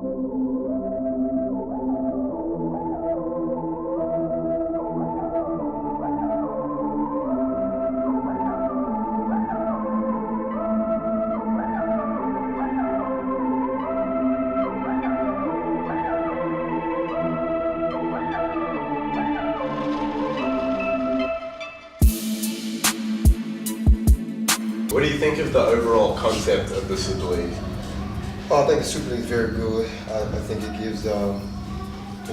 What do you think of the overall concept of the Super League? I think the Super League is very good. I think it gives the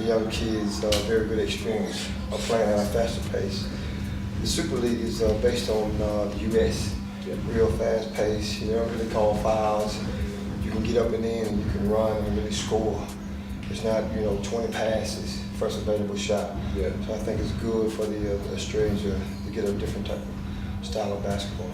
young kids a very good experience of playing at a faster pace. The Super League is based on the U.S. Real fast pace. You don't really call fouls. You can get up and in and you can run and really score. It's not 20 passes, first available shot. Yeah. So I think it's good for the Australians to get a different type of style of basketball.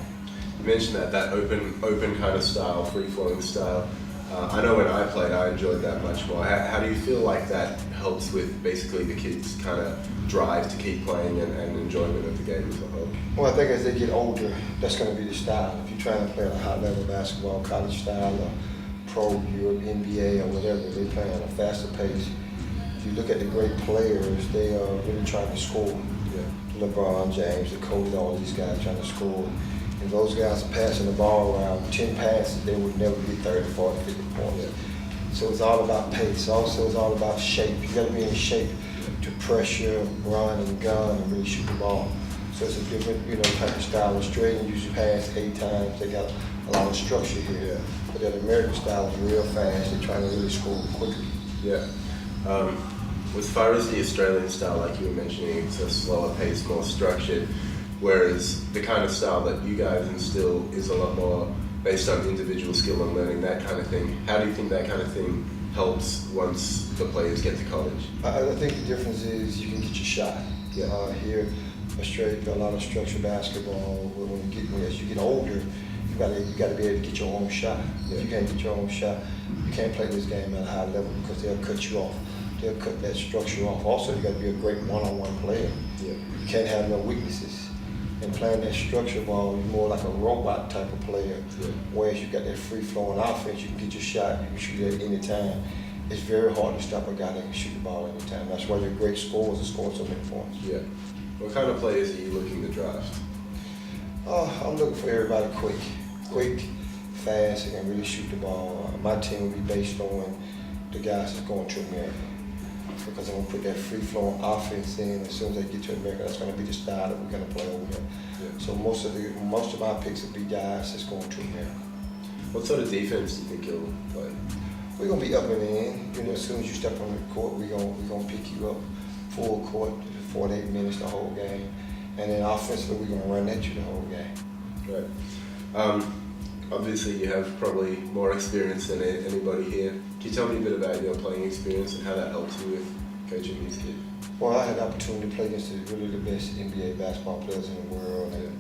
You mentioned that open kind of style, free-flowing style. I know when I played, I enjoyed that much more. How do you feel like that helps with basically the kids' kind of drive to keep playing and enjoyment of the game as a whole? Well, I think as they get older, that's going to be the style. If you're trying to play at a high level basketball, college style, or pro, Europe, NBA, or whatever, they play at a faster pace. If you look at the great players, they are really trying to score. Yeah. LeBron James, the Kobe, all these guys trying to score. If those guys are passing the ball around 10 passes, they would never get 30, 40, 50 points. Yeah. So it's all about pace. Also, it's all about shape. You got to be in shape to pressure, run, and gun, and really shoot the ball. So it's a different, type of style. Australians usually pass 8 times. They got a lot of structure here. Yeah. But that American style is real fast. They're trying to really score quickly. Yeah. As far as the Australian style, like you were mentioning, it's a slower pace, more structured. Whereas the kind of style that you guys instill is a lot more based on individual skill and learning, that kind of thing. How do you think that kind of thing helps once the players get to college? I think the difference is you can get your shot. Yeah. Here, Australia got a lot of structured basketball. As you get older, you got to be able to get your own shot. Yeah. If you can't get your own shot, you can't play this game at a high level because they'll cut you off. They'll cut that structure off. Also, you got to be a great one-on-one player. Yeah. You can't have no weaknesses. And playing that structure ball, you're more like a robot type of player. Yeah. Whereas you got that free-flowing offense, you can get your shot, you can shoot it at any time. It's very hard to stop a guy that can shoot the ball any time. That's why you're great scorers and score so many points. Yeah. What kind of players are you looking to draft? I'm looking for everybody quick, fast, and can really shoot the ball. My team will be based on the guys that's going to America. Because I'm going to put that free-flowing offense in. As soon as they get to America, that's going to be the style that we're going to play over there. Yeah. So most of my picks will be guys that's going to America. What sort of defense do you think you'll play? We're going to be up and in. As soon as you step on the court, we're going to pick you up full court, 48 minutes the whole game. And then offensively, we're going to run at you the whole game. Right. Obviously, you have probably more experience than anybody here. Can you tell me a bit about your playing experience and how that helps you with coaching these kids? Well, I had the opportunity to play against really the best NBA basketball players in the world, and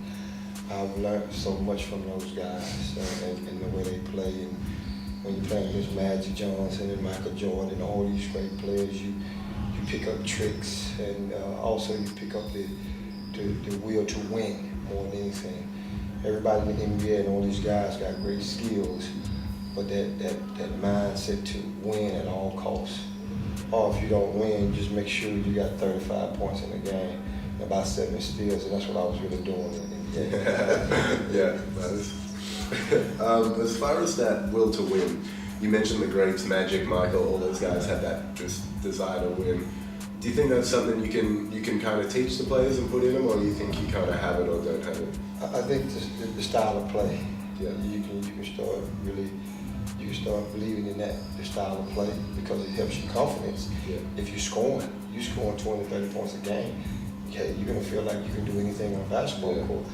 I've learned so much from those guys and the way they play. And when you're playing against Magic Johnson and Michael Jordan and all these great players, you pick up tricks, and also you pick up the will to win more than anything. Everybody in the NBA and all these guys got great skills, but that mindset to win at all costs. Or if you don't win, just make sure you got 35 points in the game and about 7 steals, and that's what I was really doing in the NBA. Yeah, that is. As far as that will to win, you mentioned the greats, Magic, Michael, all those guys had that just desire to win. Do you think that's something you can kind of teach the players and put in them, or do you think you kind of have it or don't have it? I think the style of play. Yeah. You can start believing in the style of play because it helps your confidence. Yeah. If you're scoring 20, 30 points a game, okay, you're gonna feel like you can do anything on a basketball court.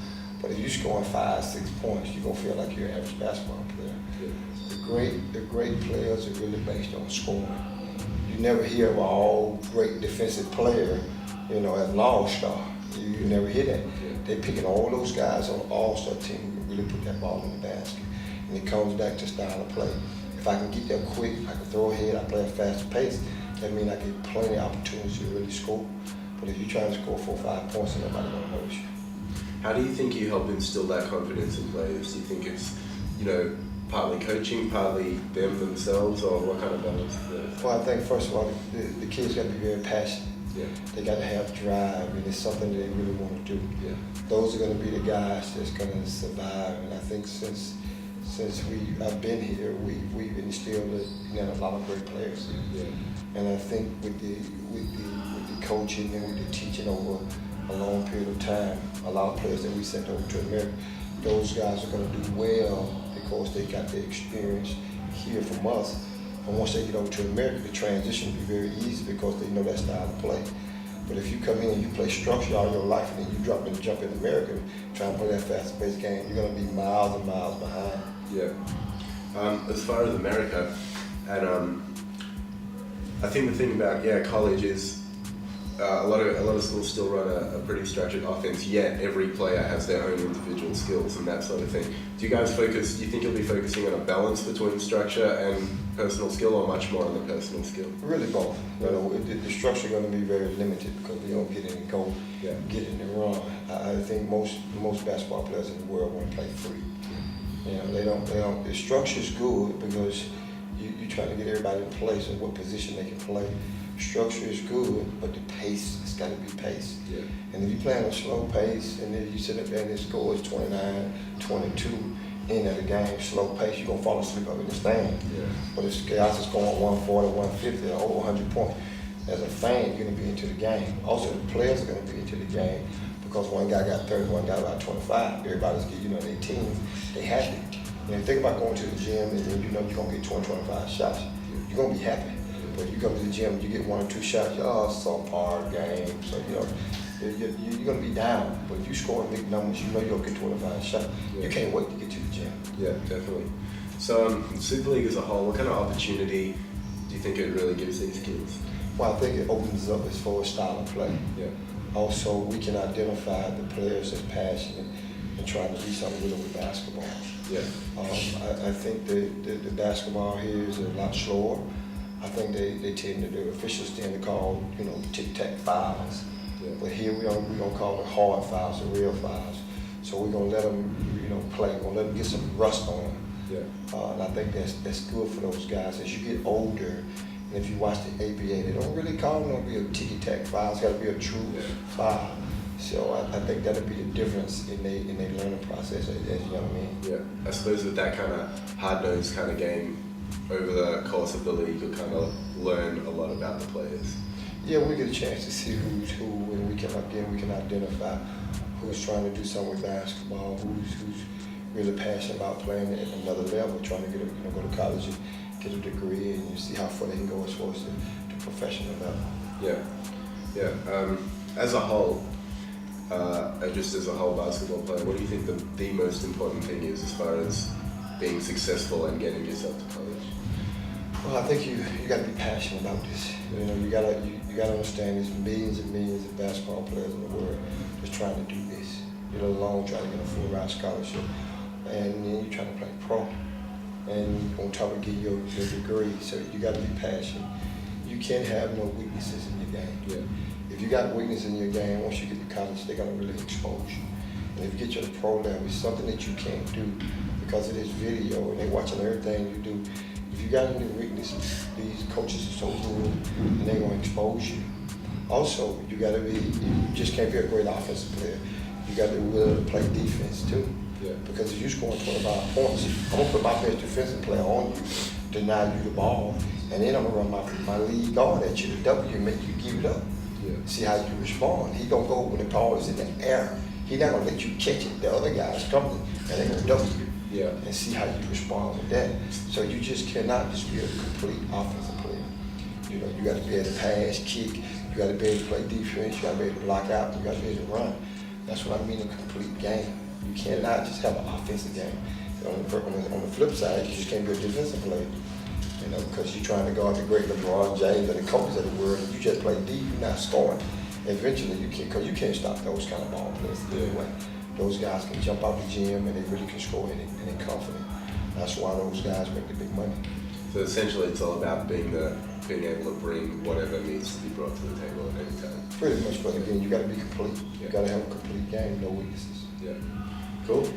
But if you're scoring 5, 6 points, you're gonna feel like you're an average basketball player. Yeah. The great players are really based on scoring. You never hear of an all great defensive player, as an all-star. You never hear that. Yeah. They're picking all those guys on an all-star team who really put that ball in the basket. And it comes back to style of play. If I can get there quick, I can throw ahead, I play a faster pace, that means I get plenty of opportunities to really score. But if you're trying to score 4 or 5 points, then nobody gonna notice you. How do you think you help instill that confidence in players? Do you think it's, partly coaching, partly them themselves, or what kind of balance is there? Well, I think first of all, the kids got to be very passionate. Yeah. They got to have drive, and it's something that they really want to do. Yeah. Those are going to be the guys that's going to survive. And I think since I've been here, we've instilled a lot of great players. Yeah. And I think with the coaching and with the teaching over a long period of time, a lot of players that we sent over to America, those guys are going to do well because they got the experience here from us. And once they get over to America, the transition will be very easy because they know that style of play. But if you come in and you play structure all your life and then you jump in America and try and play that fast-paced game, you're going to be miles and miles behind. Yeah. As far as America, and I think the thing about college is a lot of schools still run a pretty structured offense. Yet every player has their own individual skills and that sort of thing. Do you guys focus? Do you think you'll be focusing on a balance between structure and personal skill, or much more on the personal skill? Really both. You know, the structure is going to be very limited because we don't get any goal, get in and run. I think most basketball players in the world want to play free. You know, they don't. The structure is good because you try to get everybody in place and what position they can play. Structure is good, but the pace has got to be pace. Yeah. And if you're playing a slow pace and then you sit up there and the score is 29, 22, end of the game, slow pace, you're going to fall asleep up in the stand. Yeah. But if guys is going 140, 150, or over 100 points, as a fan, you're going to be into the game. Also, the players are going to be into the game because one guy got 30, one guy about 25. Everybody's getting, in their teams, they happy. And think about going to the gym and then you're going to get 20, 25 shots. You're going to be happy. But you come to the gym, you get 1 or 2 shots, some hard game. So, you're going to be down. But if you score big numbers, you know you'll get 25 shots. Yeah. You can't wait to get to the gym. Yeah, definitely. So, Super League as a whole, what kind of opportunity do you think it really gives these kids? Well, I think it opens up as far as style of play. Yeah. Also, we can identify the players that's passionate and trying to do something with basketball. Yeah. I think the basketball here is a lot slower. I think the officials tend to call, tic-tac fouls. Yeah. But here we're gonna call it hard fouls, the real fouls. So we're gonna let them, play. We're gonna let them get some rust on them. Yeah. And I think that's good for those guys. As you get older, and if you watch the ABA, they don't really call them to be a ticky-tack foul. It's got to be a true foul. So I think that'll be the difference in their learning process as young men. Yeah. I suppose with that kind of hard-nosed kind of game, over the course of the league, you'll kind of learn a lot about the players. Yeah, we get a chance to see who's who, and we can identify who's trying to do something with basketball, who's really passionate about playing at another level, trying to get go to college and get a degree, and you see how far they can go as far as the professional level. Yeah. As a whole, just as a whole basketball player, what do you think the most important thing is as far as being successful and getting yourself to college? Well, I think you got to be passionate about this. You gotta understand there's millions and millions of basketball players in the world just trying to do this. Alone trying to get a full ride scholarship, and then you're trying to play pro, and on top of getting your degree. So you got to be passionate. You can't have no weaknesses in your game. Yeah. If you got weakness in your game, once you get to college, they're gonna really expose you. And if you get to the pro level, it's something that you can't do because of this video and they're watching everything you do. If you got any weaknesses, these coaches are so good and they're going to expose you. Also, you just can't be a great offensive player. You got to be willing to play defense too. Yeah. Because if you're scoring 25 points, I'm going to put my best defensive player on you, deny you the ball, and then I'm going to run my lead guard at you, the W, and make you give it up. Yeah. See how you respond. He going to go when the ball is in the air. He's not going to let you catch it. The other guy's coming, and they're going to double you. Yeah. And see how you respond with that. So you just cannot just be a complete offensive player. You got to be able to pass, kick. You got to be able to play defense. You got to be able to block out. You got to be able to run. That's what I mean, a complete game. You cannot just have an offensive game. On the flip side, you just can't be a defensive player. Because you're trying to guard the great LeBron James and the coaches of the world, and you just play deep. You're not scoring. Eventually, you can't, because you can't stop those kind of ball players anyway. Those guys can jump out the gym and they really can score and they're confident. That's why those guys make the big money. So essentially it's all about being able to bring whatever needs to be brought to the table at any time. Pretty much, but again, you got to be complete. Yeah. You got to have a complete game, no weaknesses. Yeah. Cool.